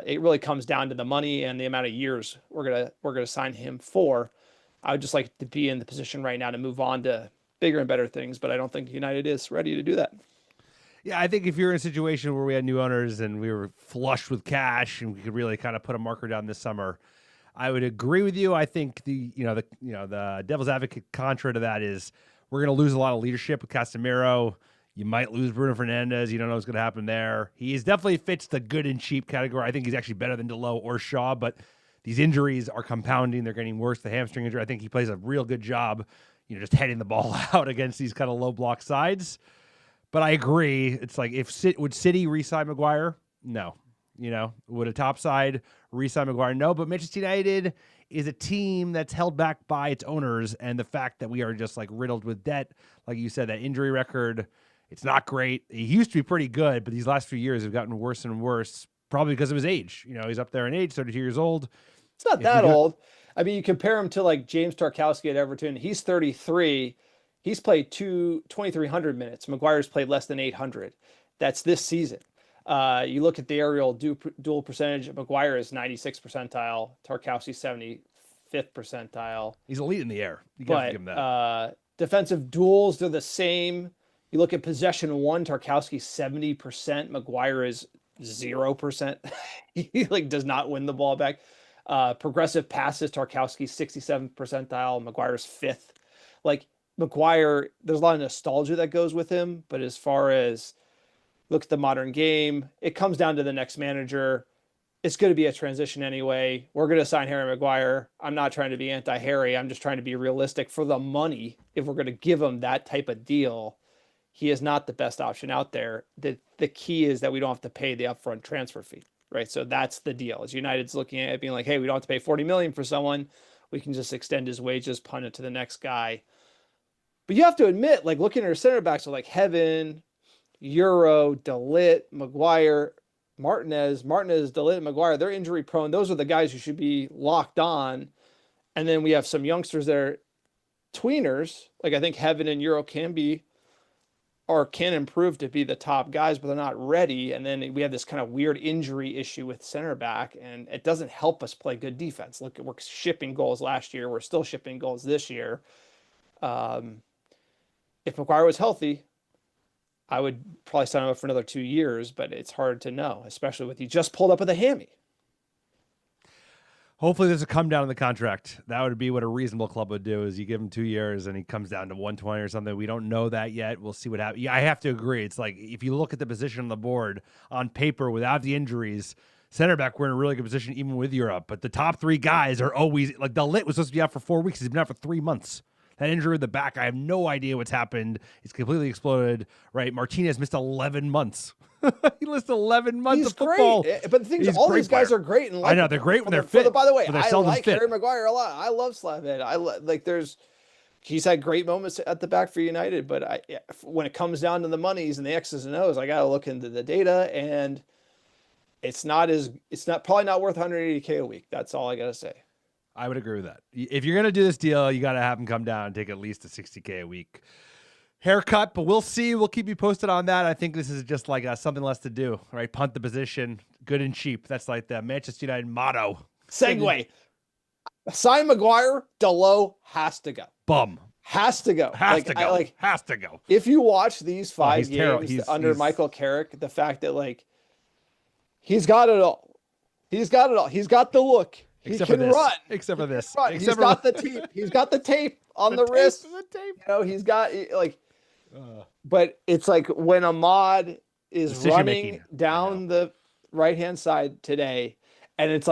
It really comes down to the money and the amount of years we're gonna sign him for. I would just like to be in the position right now to move on to bigger and better things, but I don't think United is ready to do that. Yeah, I think if you're in a situation where we had new owners and we were flush with cash and we could really kind of put a marker down this summer, I would agree with you. I think the devil's advocate contra to that is we're going to lose a lot of leadership with Casemiro. You might lose Bruno Fernandes. You don't know what's going to happen there. He definitely fits the good and cheap category. I think he's actually better than Delo or Shaw, but these injuries are compounding. They're getting worse. The hamstring injury, I think he plays a real good job, just heading the ball out against these kind of low block sides. But I agree. It's like would City re-sign Maguire? No. Would a top side re-sign Maguire? No. But Manchester United is a team that's held back by its owners, and the fact that we are just like riddled with debt, like you said, that injury record, it's not great. He used to be pretty good, but these last few years have gotten worse and worse, probably because of his age. He's up there in age, 32 years old. It's not that old. I mean, you compare him to like James Tarkowski at Everton. He's 33. He's played 2,300 minutes. Maguire's played less than 800. That's this season. You look at the aerial duel percentage. Maguire is 96th percentile. Tarkowski 75th percentile. He's elite in the air. You got to give him that. Defensive duels, they're the same. You look at possession one. Tarkowski 70%. Maguire is 0%. He does not win the ball back. Progressive passes. Tarkowski 67th percentile. Maguire's 5th. Maguire, there's a lot of nostalgia that goes with him, but as far as look at the modern game, it comes down to the next manager. It's going to be a transition anyway. We're going to sign Harry Maguire. I'm not trying to be anti-Harry. I'm just trying to be realistic for the money. If we're going to give him that type of deal, he is not the best option out there. The key is that we don't have to pay the upfront transfer fee, right? So that's the deal. As United's looking at it being like, hey, we don't have to pay $40 million for someone. We can just extend his wages, punt it to the next guy. But you have to admit, looking at our center backs, so Heaven, Euro, De Ligt, Maguire, Martinez, De Ligt, Maguire, they're injury prone. Those are the guys who should be locked on. And then we have some youngsters that are tweeners. I think Heaven and Euro can improve to be the top guys, but they're not ready. And then we have this kind of weird injury issue with center back, and it doesn't help us play good defense. Look, we're shipping goals last year. We're still shipping goals this year. If Maguire was healthy, I would probably sign him up for another 2 years, but it's hard to know, especially with he just pulled up with a hammy. Hopefully there's a come down in the contract. That would be what a reasonable club would do, is you give him 2 years and he comes down to 120 or something. We don't know that yet. We'll see what happens. Yeah, I have to agree. It's like if you look at the position on the board on paper without the injuries, center back, we're in a really good position even with Europe. But the top 3 guys are always, De Ligt was supposed to be out for 4 weeks. He's been out for 3 months. That injury in the back, I have no idea what's happened. It's completely exploded, right? Martinez missed 11 months. He missed 11 months of football. Great. But the thing is, all these guys are great. And I know, they're great when they're fit. By the way, I like Harry Maguire a lot. I love Slavhead. He's had great moments at the back for United, but when it comes down to the monies and the X's and O's, I got to look into the data, and it's probably not worth $180K a week. That's all I got to say. I would agree with that. If you're going to do this deal, you got to have him come down and take at least a $60K a week haircut, but we'll see. We'll keep you posted on that. I think this is just something less to do, right? Punt the position, good and cheap. That's like the Manchester United motto. Segue. Sign Maguire, Delo has to go. Bum. Has to go. Has to go. If you watch these 5 games under Michael Carrick, the fact that he's got it all. He's got it all. He's got the look. He can run. Except for this. He's got the tape. He's got the tape on the wrist. The tape. He's got but it's when Ahmad is running down the right-hand side today, and it's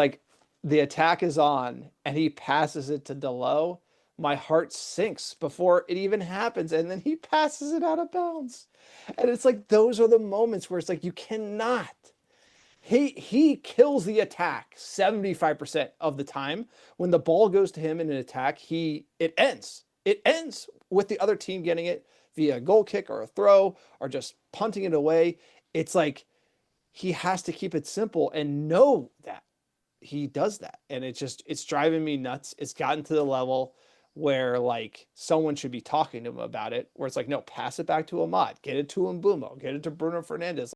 the attack is on, and he passes it to Delo, my heart sinks before it even happens, and then he passes it out of bounds. And it's those are the moments where it's you cannot. He kills the attack 75% of the time. When the ball goes to him in an attack, it ends. It ends with the other team getting it via a goal kick or a throw or just punting it away. It's he has to keep it simple and know that he does that. And it's driving me nuts. It's gotten to the level where someone should be talking to him about it, where it's no, pass it back to Ahmad, get it to Mbeumo, get it to Bruno Fernandes.